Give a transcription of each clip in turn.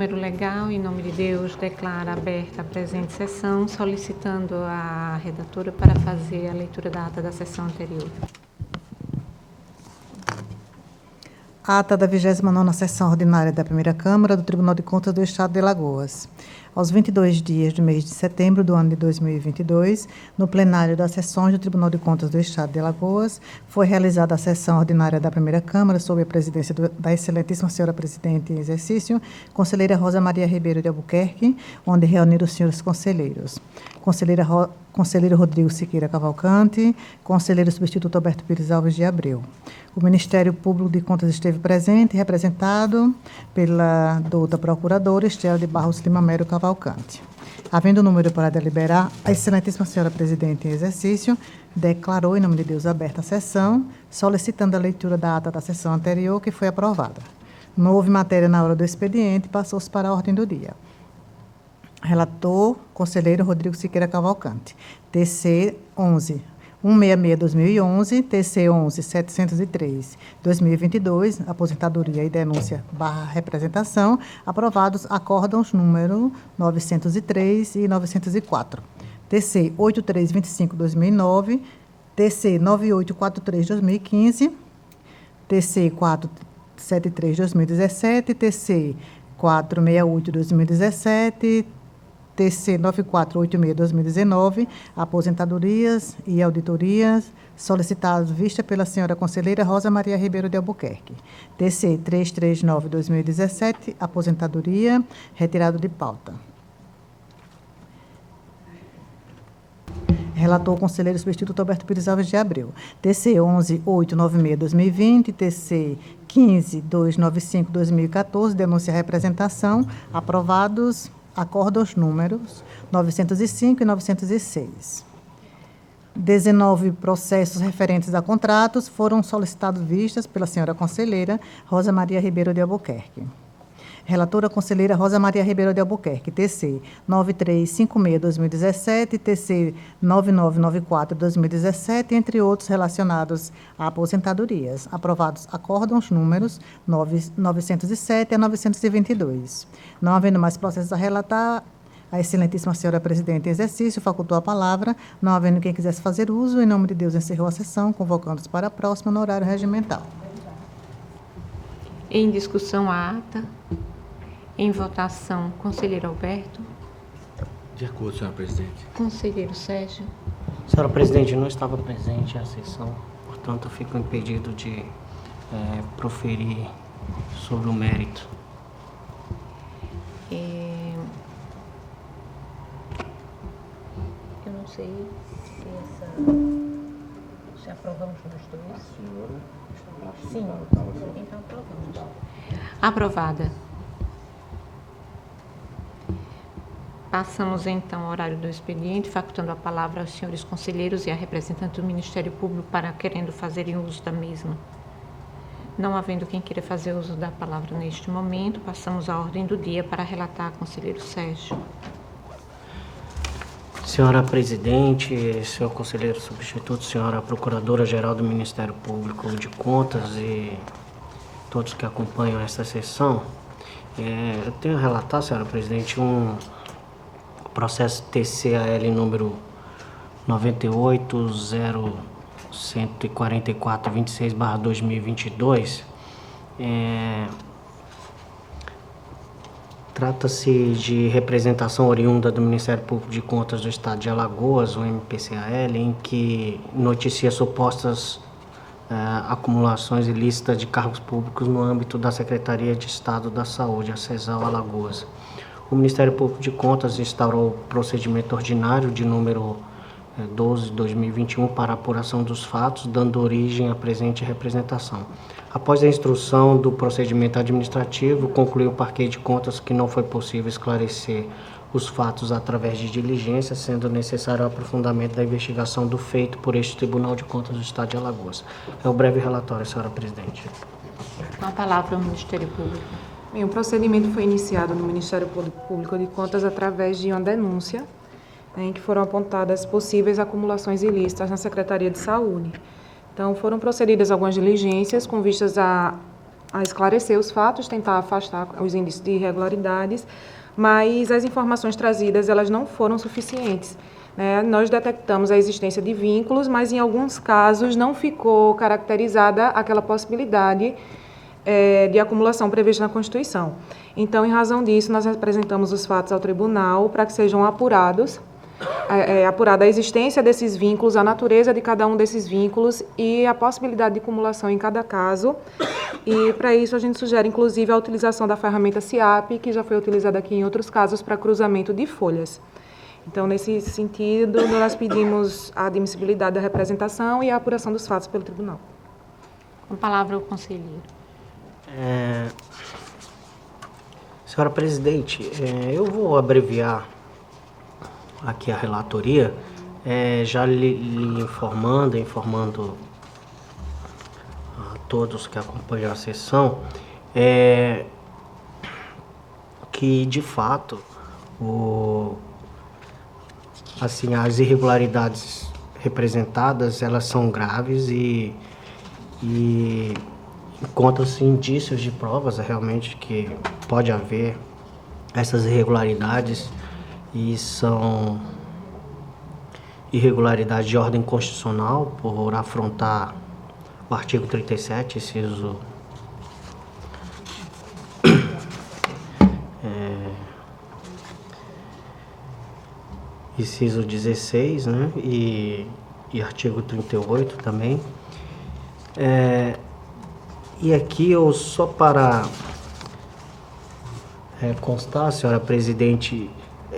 Número legal, em nome de Deus, declara aberta a presente sessão, solicitando a redatora para fazer a leitura da ata da sessão anterior. Ata da 29ª Sessão Ordinária da Primeira Câmara do Tribunal de Contas do Estado de Alagoas. Aos 22 dias do mês de setembro do ano de 2022, no plenário das sessões do Tribunal de Contas do Estado de Alagoas, foi realizada a sessão ordinária da Primeira Câmara, sob a presidência da excelentíssima senhora presidente em exercício, conselheira Rosa Maria Ribeiro de Albuquerque, onde reuniram os senhores conselheiros. Conselheiro Rodrigo Siqueira Cavalcante, conselheiro substituto Alberto Pires Alves de Abreu. O Ministério Público de Contas esteve presente, representado pela douta procuradora Estela de Barros Lima Mero Cavalcante. Havendo número para deliberar, a excelentíssima senhora presidente em exercício declarou, em nome de Deus, aberta a sessão, solicitando a leitura da ata da sessão anterior, que foi aprovada. Não houve matéria na hora do expediente, passou-se para a ordem do dia. Relator, conselheiro Rodrigo Siqueira Cavalcante. TC 166/2011, TC 11.703/2022, aposentadoria e denúncia / representação, aprovados acórdãos número 903 e 904. TC 8325/2009, TC 9843/2015, TC 473/2017, TC 468/2017, TC 9486/2019, aposentadorias e auditorias, solicitados vista pela senhora conselheira Rosa Maria Ribeiro de Albuquerque. TC 339/2017, aposentadoria, retirado de pauta. Relator o conselheiro substituto Alberto Pires Alves de Abreu. TC 11.896/2020, TC 15.295/2014, denúncia e representação, aprovados acórdãos números 905 e 906. 19 processos referentes a contratos foram solicitados vistas pela senhora conselheira Rosa Maria Ribeiro de Albuquerque. Relatora conselheira Rosa Maria Ribeiro de Albuquerque, TC 9356/2017, TC 9994/2017, entre outros relacionados a aposentadorias, aprovados acórdãos números 907 a 922. Não havendo mais processos a relatar, a excelentíssima senhora presidente em exercício facultou a palavra, não havendo quem quisesse fazer uso, em nome de Deus encerrou a sessão, convocando-os para a próxima no horário regimental. Em discussão a ata. Em votação, conselheiro Alberto. De acordo, senhora presidente. Conselheiro Sérgio. Senhora presidente, não estava presente à sessão, portanto, eu fico impedido de proferir sobre o mérito. Eu não sei se aprovamos nós dois. Sim, então aprovamos. Aprovada. Passamos, então, ao horário do expediente, facultando a palavra aos senhores conselheiros e à representante do Ministério Público para querendo fazerem uso da mesma. Não havendo quem queira fazer uso da palavra neste momento, passamos à ordem do dia para relatar, conselheiro Sérgio. Senhora presidente, senhor conselheiro substituto, senhora procuradora-geral do Ministério Público de Contas e todos que acompanham esta sessão, eu tenho a relatar, senhora presidente, um processo TCAL número 98.0144/26/2022. Trata-se de representação oriunda do Ministério Público de Contas do Estado de Alagoas, o MPCAL, em que noticia supostas acumulações ilícitas de cargos públicos no âmbito da Secretaria de Estado da Saúde, a CESAL Alagoas. O Ministério Público de Contas instaurou o procedimento ordinário de número 12/2021 para apuração dos fatos, dando origem à presente representação. Após a instrução do procedimento administrativo, concluiu o Parquet de Contas que não foi possível esclarecer os fatos através de diligência, sendo necessário o aprofundamento da investigação do feito por este Tribunal de Contas do Estado de Alagoas. É o breve relatório, senhora presidente. Com a palavra ao Ministério Público. Bem, o procedimento foi iniciado no Ministério Público de Contas através de uma denúncia, em que foram apontadas possíveis acumulações ilícitas na Secretaria de Saúde. Então, foram procedidas algumas diligências com vistas a a esclarecer os fatos, tentar afastar os indícios de irregularidades, mas as informações trazidas elas não foram suficientes. Nós detectamos a existência de vínculos, mas em alguns casos não ficou caracterizada aquela possibilidade de acumulação prevista na Constituição. Então, em razão disso, nós apresentamos os fatos ao tribunal para que sejam apurados, apurada a existência desses vínculos, a natureza de cada um desses vínculos e a possibilidade de acumulação em cada caso. E, para isso, a gente sugere, inclusive, a utilização da ferramenta SIAP, que já foi utilizada aqui em outros casos para cruzamento de folhas. Então, nesse sentido, nós pedimos a admissibilidade da representação e a apuração dos fatos pelo tribunal. Com a palavra o conselheiro. Senhora presidente, eu vou abreviar aqui a relatoria, já lhe informando a todos que acompanham a sessão, que de fato as irregularidades representadas, elas são graves e encontram-se indícios de provas realmente que pode haver essas irregularidades, e são irregularidades de ordem constitucional por afrontar o artigo 37, inciso 16, né? E artigo 38 também. E aqui eu só para constar, senhora presidente,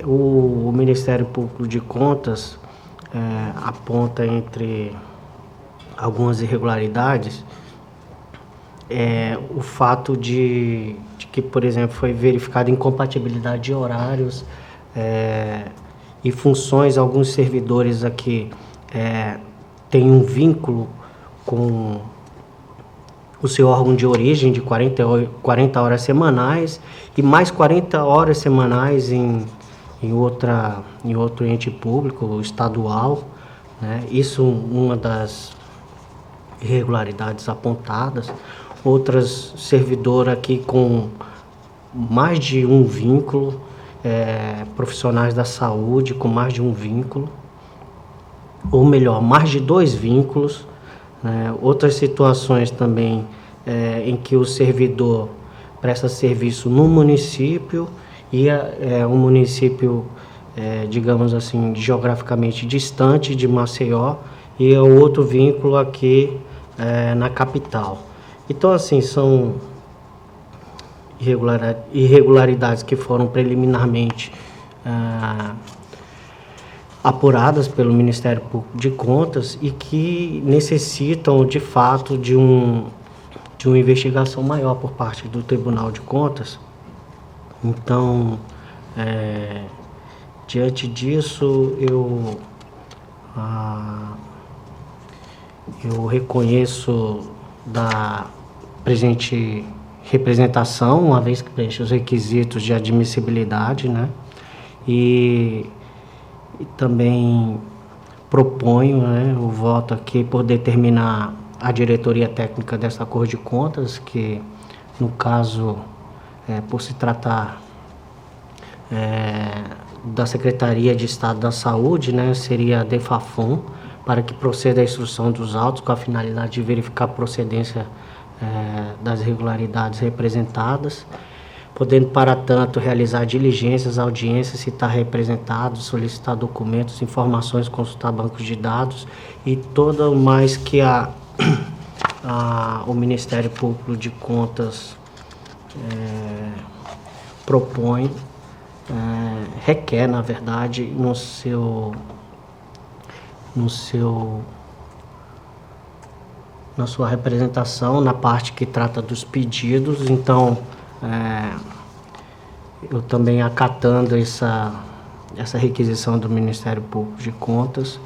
o Ministério Público de Contas aponta entre algumas irregularidades o fato de que, por exemplo, foi verificada incompatibilidade de horários e funções. Alguns servidores aqui têm um vínculo com o seu órgão de origem de 40 horas semanais e mais 40 horas semanais em outro ente público, estadual, né? Isso uma das irregularidades apontadas. Outras servidoras aqui com mais de um vínculo, profissionais da saúde com mais de um vínculo, ou melhor, mais de 2 vínculos. Outras situações também em que o servidor presta serviço no município e um município, digamos assim, geograficamente distante de Maceió, e o outro vínculo aqui na capital. Então, assim, são irregularidades que foram preliminarmente apuradas pelo Ministério Público de Contas e que necessitam, de fato, de uma investigação maior por parte do Tribunal de Contas. Então, diante disso, eu reconheço da presente representação, uma vez que preenche os requisitos de admissibilidade, né? E também proponho, né, o voto aqui por determinar a diretoria técnica dessa Corte de Contas, que no caso, por se tratar da Secretaria de Estado da Saúde, né, seria a DEFAFON, para que proceda a instrução dos autos com a finalidade de verificar a procedência das irregularidades representadas, podendo, para tanto, realizar diligências, audiências, citar representados, solicitar documentos, informações, consultar bancos de dados e tudo mais que o Ministério Público de Contas propõe, requer, na verdade, na sua representação, na parte que trata dos pedidos. Então, eu também, acatando essa requisição do Ministério Público de Contas,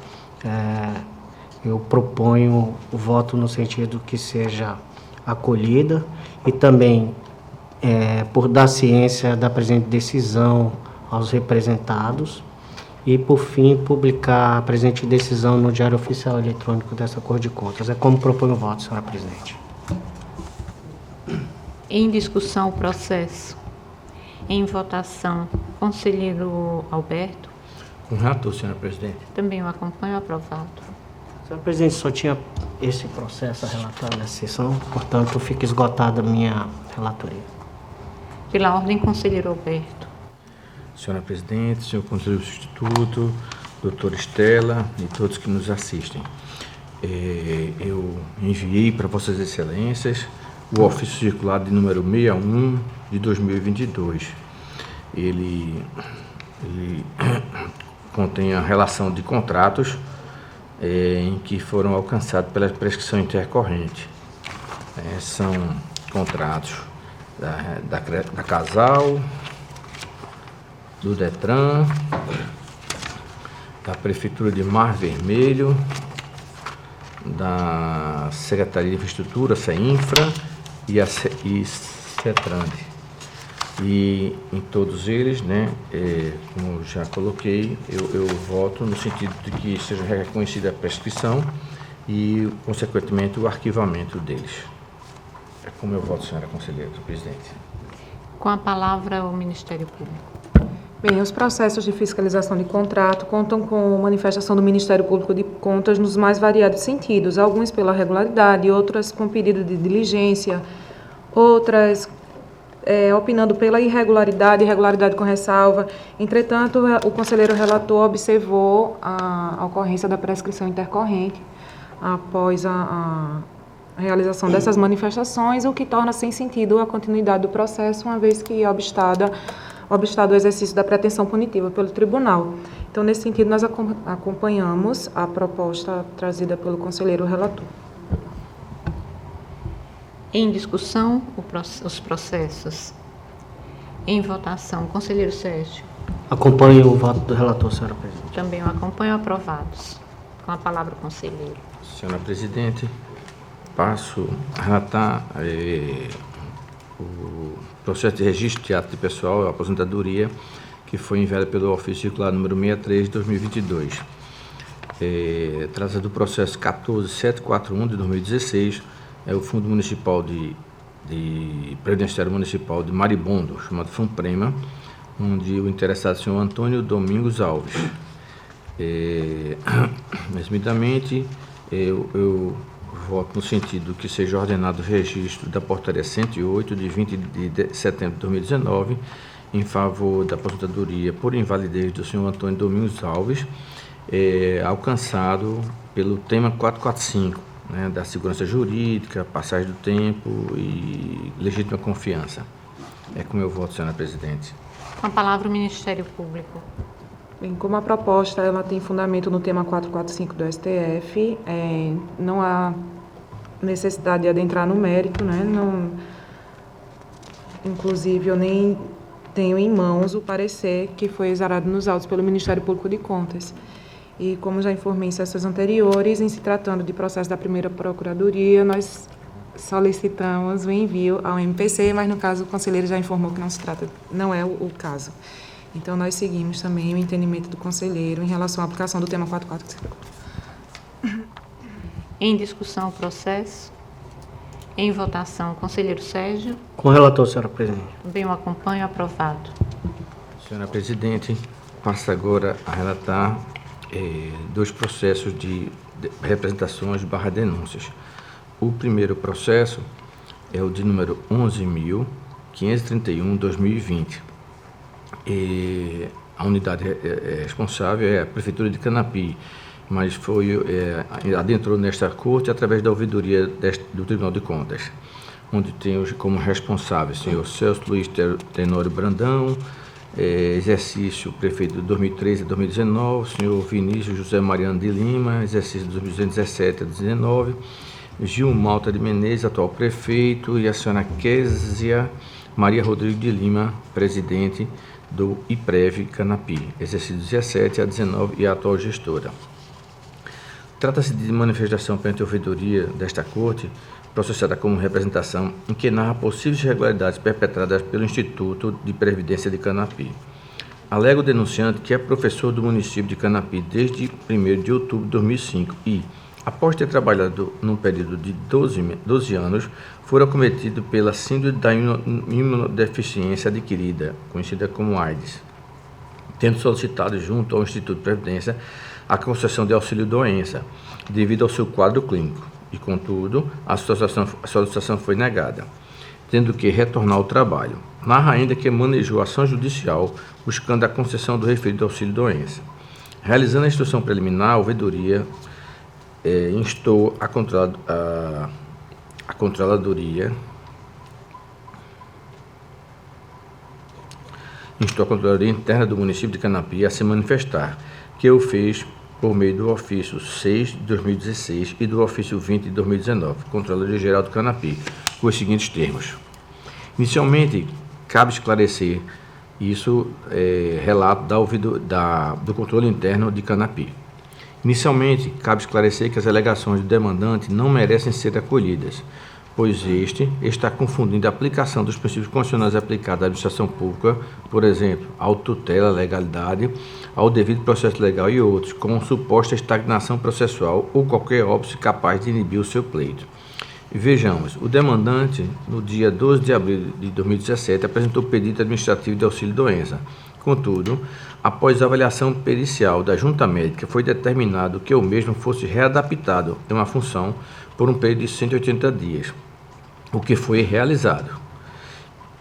eu proponho o voto no sentido que seja acolhida e também, por dar ciência da presente decisão aos representados e, por fim, publicar a presente decisão no Diário Oficial Eletrônico dessa Corte de Contas. É como propõe o voto, senhora presidente. Em discussão, o processo. Em votação, conselheiro Alberto. Com o relator, senhora presidente. Também o acompanho, aprovado. Senhora presidente, só tinha esse processo a relatar nessa sessão, portanto, fica esgotada a minha relatoria. Pela ordem, conselheiro Alberto. Senhora presidente, senhor conselheiro substituto, doutora Estela e todos que nos assistem. Eu enviei para vossas excelências o ofício circular de número 61 de 2022. Ele contém a relação de contratos em que foram alcançados pela prescrição intercorrente. São contratos da Casal, do Detran, da Prefeitura de Mar Vermelho, da Secretaria de Infraestrutura, CEINFRA e CETRAND. E em todos eles, como já coloquei, eu voto no sentido de que seja reconhecida a prescrição e, consequentemente, o arquivamento deles. É como eu voto, senhora conselheira, presidente. Com a palavra, o Ministério Público. Bem, os processos de fiscalização de contrato contam com manifestação do Ministério Público de Contas nos mais variados sentidos, alguns pela regularidade, outras com pedido de diligência, outras opinando pela irregularidade com ressalva. Entretanto, o conselheiro relator observou a ocorrência da prescrição intercorrente após a realização dessas manifestações, o que torna sem sentido a continuidade do processo, uma vez que obstado o exercício da pretensão punitiva pelo tribunal. Então, nesse sentido, nós acompanhamos a proposta trazida pelo conselheiro relator. Em discussão, os processos. Em votação, conselheiro Sérgio. Acompanho o voto do relator, senhora presidente. Também o acompanho, aprovados. Com a palavra, o conselheiro. Senhora presidente, passo a relatar o processo de registro de ato de pessoal e aposentadoria que foi enviado pelo ofício circular número 63 de 2022. Trata do processo 14741 de 2016, o Fundo Municipal de Previdenciário Municipal de Maribondo, chamado FUNPREMA, onde o interessado é o senhor Antônio Domingos Alves. Resumidamente, eu voto no sentido que seja ordenado o registro da portaria 108 de 20 de setembro de 2019 em favor da aposentadoria por invalidez do senhor Antônio Domingos Alves, alcançado pelo tema 445, da segurança jurídica, passagem do tempo e legítima confiança. É como eu voto, senhora presidente. Com a palavra, o Ministério Público. Bem, como a proposta ela tem fundamento no tema 445 do STF, não há necessidade de adentrar no mérito, Não, inclusive, eu nem tenho em mãos o parecer que foi exarado nos autos pelo Ministério Público de Contas. E como já informei em sessões anteriores, em se tratando de processo da primeira Procuradoria, nós solicitamos o envio ao MPC, mas no caso o conselheiro já informou que não é o caso. Então, nós seguimos também o entendimento do conselheiro em relação à aplicação do tema 445. Em discussão, o processo. Em votação, conselheiro Sérgio. Com o relator, senhora presidente. Também o acompanho, aprovado. Senhora presidente, passo agora a relatar dois processos de representações / denúncias. O primeiro processo é o de número 11.531/2020. A unidade responsável é a Prefeitura de Canapi, mas adentrou nesta corte através da ouvidoria do Tribunal de Contas, onde tem como responsável o senhor Celso Luiz Tenório Brandão, exercício prefeito de 2013 a 2019, o senhor Vinícius José Mariano de Lima, exercício de 2017 a 2019, Gil Malta de Menezes, atual prefeito, e a senhora Késia Maria Rodrigues de Lima, presidente do IPREV Canapi, exercício 17 a 19 e a atual gestora. Trata-se de manifestação perante a ouvidoria desta Corte, processada como representação, em que narra possíveis irregularidades perpetradas pelo Instituto de Previdência de Canapi. Alega o denunciante que é professor do município de Canapi desde 1º de outubro de 2005 e, após ter trabalhado num período de 12 anos, foram acometidos pela síndrome da imunodeficiência adquirida, conhecida como AIDS, tendo solicitado junto ao Instituto de Previdência a concessão de auxílio-doença, devido ao seu quadro clínico, e, contudo, a solicitação foi negada, tendo que retornar ao trabalho. Narra ainda que manejou ação judicial buscando a concessão do referido auxílio-doença. Realizando a instrução preliminar, a ouvidoria instou a Controladoria Interna do município de Canapi a se manifestar, que o fez por meio do ofício 6 de 2016 e do ofício 20 de 2019, Controladoria Geral do Canapi, com os seguintes termos. Inicialmente, cabe esclarecer isso, relato do controle interno de Canapi. Inicialmente, cabe esclarecer que as alegações do demandante não merecem ser acolhidas, pois este está confundindo a aplicação dos princípios constitucionais aplicados à administração pública, por exemplo, à tutela, legalidade, ao devido processo legal e outros, com suposta estagnação processual ou qualquer óbice capaz de inibir o seu pleito. Vejamos, o demandante, no dia 12 de abril de 2017, apresentou pedido administrativo de auxílio-doença. Contudo, após a avaliação pericial da junta médica, foi determinado que o mesmo fosse readaptado em uma função por um período de 180 dias, o que foi realizado.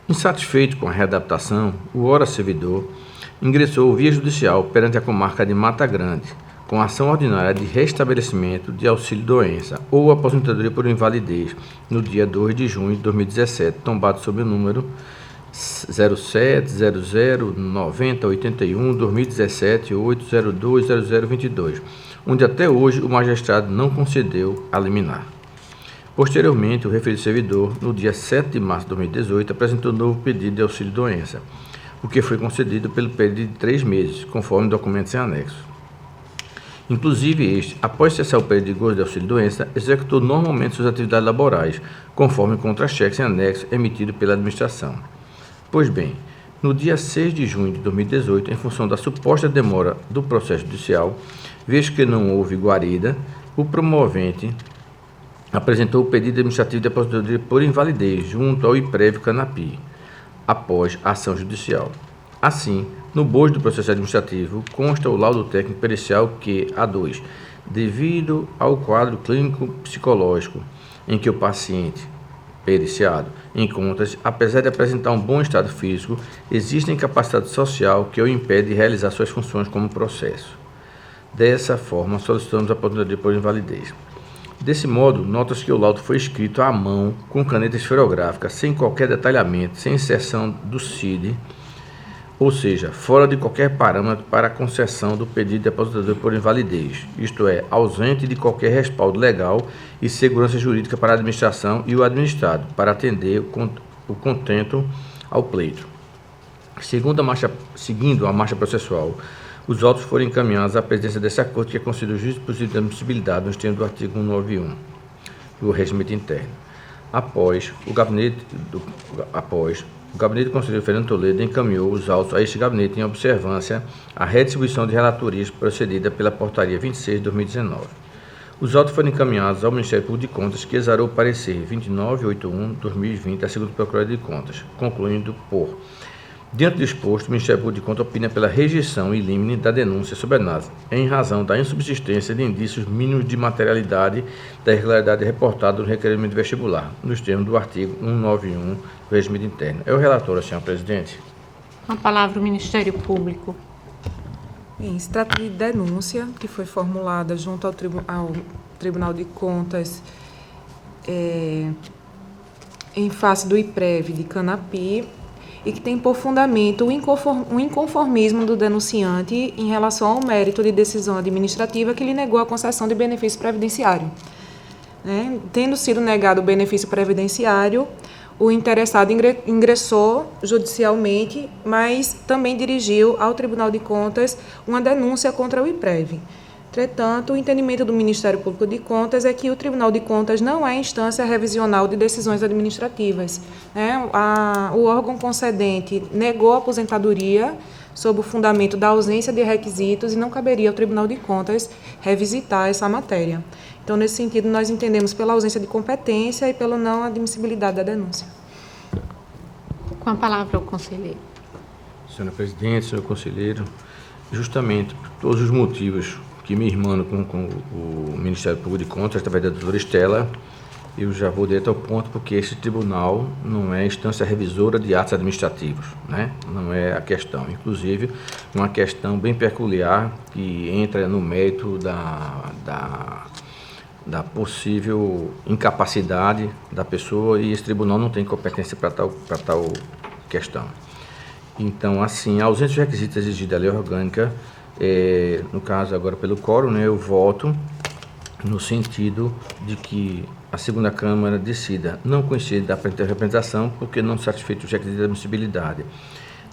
Insatisfeito com a readaptação, o ora servidor ingressou via judicial perante a comarca de Mata Grande, com ação ordinária de restabelecimento de auxílio-doença ou aposentadoria por invalidez, no dia 2 de junho de 2017, tombado sob o número 07009081-2017-8020022, onde até hoje o magistrado não concedeu a liminar. Posteriormente, o referido servidor, no dia 7 de março de 2018, apresentou novo pedido de auxílio-doença, o que foi concedido pelo período de 3 meses, conforme documentos em anexo. Inclusive este, após cessar o período de gozo de auxílio-doença, executou normalmente suas atividades laborais, conforme contra-cheques em anexo emitido pela administração. Pois bem, no dia 6 de junho de 2018, em função da suposta demora do processo judicial, visto que não houve guarida, o promovente apresentou o pedido administrativo de aposentadoria por invalidez junto ao IPREV Canapi, após a ação judicial. Assim, no bojo do processo administrativo, consta o laudo técnico pericial que, A2, devido ao quadro clínico psicológico em que o paciente periciado encontra-se, apesar de apresentar um bom estado físico, existe incapacidade social que o impede de realizar suas funções como processo. Dessa forma, solicitamos a aposentadoria por invalidez. Desse modo, nota-se que o laudo foi escrito à mão, com caneta esferográfica, sem qualquer detalhamento, sem inserção do CID, ou seja, fora de qualquer parâmetro para a concessão do pedido de aposentadoria por invalidez, isto é, ausente de qualquer respaldo legal e segurança jurídica para a administração e o administrado, para atender o contento ao pleito. Seguindo a marcha processual, os autos foram encaminhados à presidência dessa Corte, que é concedeu o juízo positivo de admissibilidade nos termos do artigo 191 do regimento interno. Após, o gabinete do conselheiro Fernando Toledo encaminhou os autos a este gabinete em observância à redistribuição de relatorias procedida pela portaria 26 de 2019. Os autos foram encaminhados ao Ministério Público de Contas, que exarou o parecer 2981/2020 da segunda Procuradoria de Contas, concluindo por: diante do exposto, o Ministério Público de Contas opina pela rejeição in limine da denúncia sob análise, em razão da insubsistência de indícios mínimos de materialidade da irregularidade reportada no requerimento vestibular, nos termos do artigo 191 do regimento interno. É o relator, senhor presidente. Com a palavra o Ministério Público. Bem, se trata de denúncia que foi formulada junto ao Tribunal de Contas em face do IPREV de Canapi, e que tem por fundamento o inconformismo do denunciante em relação ao mérito de decisão administrativa que lhe negou a concessão de benefício previdenciário. Tendo sido negado o benefício previdenciário, o interessado ingressou judicialmente, mas também dirigiu ao Tribunal de Contas uma denúncia contra o IPREV. Entretanto, o entendimento do Ministério Público de Contas é que o Tribunal de Contas não é instância revisional de decisões administrativas. O órgão concedente negou a aposentadoria sob o fundamento da ausência de requisitos e não caberia ao Tribunal de Contas revisitar essa matéria. Então, nesse sentido, nós entendemos pela ausência de competência e pela não admissibilidade da denúncia. Com a palavra o conselheiro. Senhora Presidente, senhor conselheiro, justamente por todos os motivos que me irmanam com o Ministério Público de Contas, através da doutora Estela, eu já vou direto ao ponto, porque esse tribunal não é instância revisora de atos administrativos, né? Não é a questão. Inclusive, uma questão bem peculiar que entra no mérito da possível incapacidade da pessoa, e esse tribunal não tem competência para tal questão. Então, assim, a ausência de requisitos exigidos da lei orgânica, no caso agora pelo quórum, né, eu voto no sentido de que a segunda Câmara decida não conhecer da representação porque não satisfeito os requisitos de admissibilidade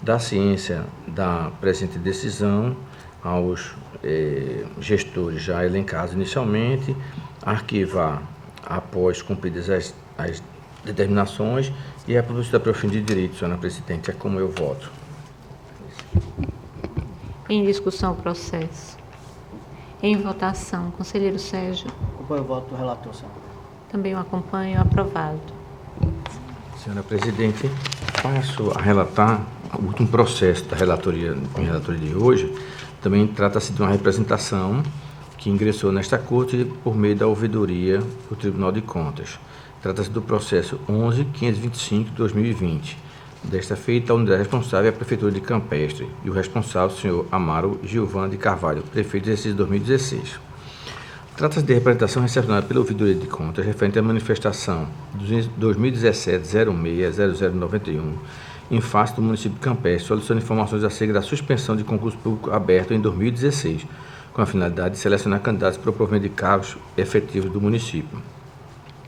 da ciência da presente decisão aos gestores já elencados inicialmente, arquivar após cumpridas as determinações e a publicidade para o fim de direito, senhora Presidente, é como eu voto. Em discussão o processo. Em votação, conselheiro Sérgio. Acompanho o voto do relator, senhor. Também o acompanho, aprovado. Senhora Presidente, passo a relatar o último processo da relatoria de hoje. Também trata-se de uma representação que ingressou nesta Corte por meio da ouvidoria do Tribunal de Contas. Trata-se do processo 11.525/2020. Desta feita, a unidade responsável é a Prefeitura de Campestre e o responsável, o senhor Amaro Gilvan de Carvalho, prefeito de exercício 2016. Trata-se de representação recepcionada pela ouvidoria de contas referente à manifestação 2017-06-0091 em face do município de Campestre, solicitando informações acerca da suspensão de concurso público aberto em 2016, com a finalidade de selecionar candidatos para o provimento de cargos efetivos do município.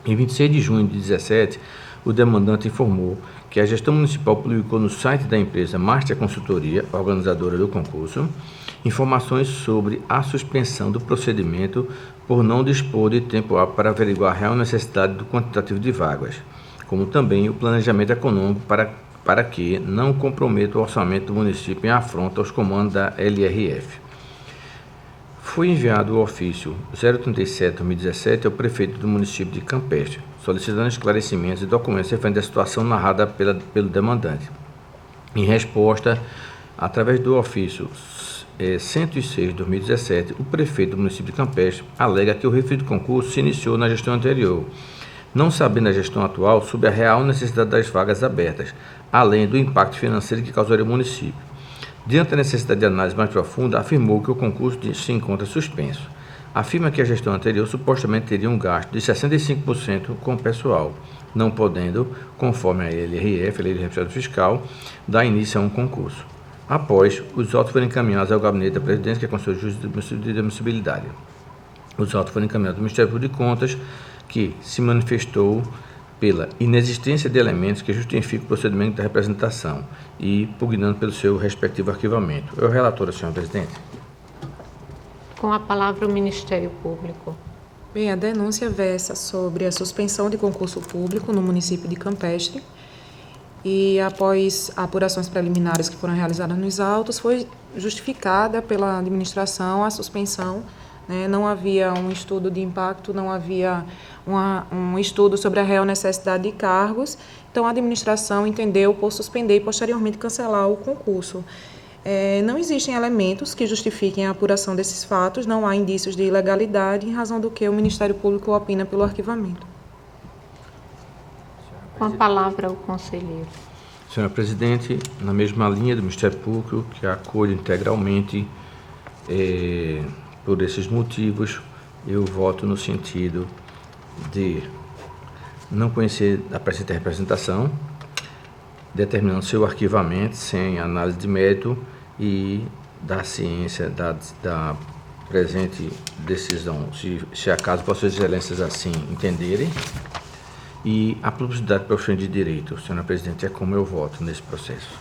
Em 26 de junho de 2017, o demandante informou que a gestão municipal publicou no site da empresa Master Consultoria, organizadora do concurso, informações sobre a suspensão do procedimento por não dispor de tempo hábil para averiguar a real necessidade do quantitativo de vagas, como também o planejamento econômico para que não comprometa o orçamento do município em afronta aos comandos da LRF. Foi enviado o ofício 037/2017 ao prefeito do município de Campestre, solicitando esclarecimentos e documentos referentes à situação narrada pelo demandante. Em resposta, através do ofício 106/2017, o prefeito do município de Campestre alega que o referido concurso se iniciou na gestão anterior, não sabendo a gestão atual sobre a real necessidade das vagas abertas, além do impacto financeiro que causaria o município. Diante da necessidade de análise mais profunda, afirmou que o concurso se encontra suspenso. Afirma que a gestão anterior supostamente teria um gasto de 65% com o pessoal, não podendo, conforme a LRF, a Lei de Responsabilidade Fiscal, dar início a um concurso. Após, os autos foram encaminhados ao Gabinete da Presidência, que é Conselho de Justiça de Admissibilidade. Os autos foram encaminhados ao Ministério Público de Contas, que se manifestou pela inexistência de elementos que justificam o procedimento da representação e pugnando pelo seu respectivo arquivamento. Eu relator, senhora Presidente. Com a palavra o Ministério Público. Bem, a denúncia versa sobre a suspensão de concurso público no município de Campestre e, após apurações preliminares que foram realizadas nos autos, foi justificada pela administração a suspensão. Não havia um estudo de impacto, não havia um estudo sobre a real necessidade de cargos, então a administração entendeu por suspender e posteriormente cancelar o concurso. Não existem elementos que justifiquem a apuração desses fatos, não há indícios de ilegalidade, em razão do que o Ministério Público opina pelo arquivamento. Com a palavra o conselheiro. Senhora Presidente, na mesma linha do Ministério Público, que acolho integralmente, por esses motivos, eu voto no sentido de não conhecer a presente representação, determinando seu arquivamento sem análise de mérito e da ciência da presente decisão, se acaso Vossas Excelências assim entenderem, e a publicidade para o fim de direito. Senhora Presidente, é como eu voto nesse processo.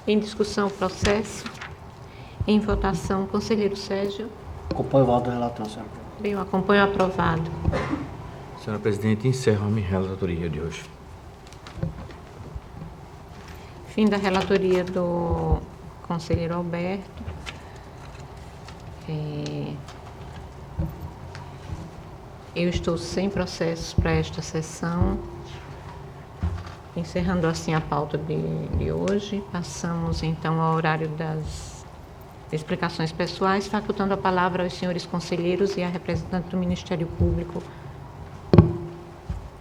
Em discussão o processo. Em votação, conselheiro Sérgio. Acompanho o voto do relator, senhor. Bem, eu acompanho, aprovado. Senhora Presidente, encerro a minha relatoria de hoje. Fim da relatoria do conselheiro Alberto. Eu estou sem processos para esta sessão. Encerrando assim a pauta de hoje, passamos então ao horário das explicações pessoais, facultando a palavra aos senhores conselheiros e à representante do Ministério Público.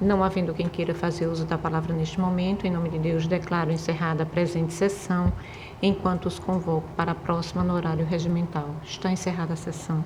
Não havendo quem queira fazer uso da palavra neste momento, em nome de Deus, declaro encerrada a presente sessão, enquanto os convoco para a próxima no horário regimental. Está encerrada a sessão.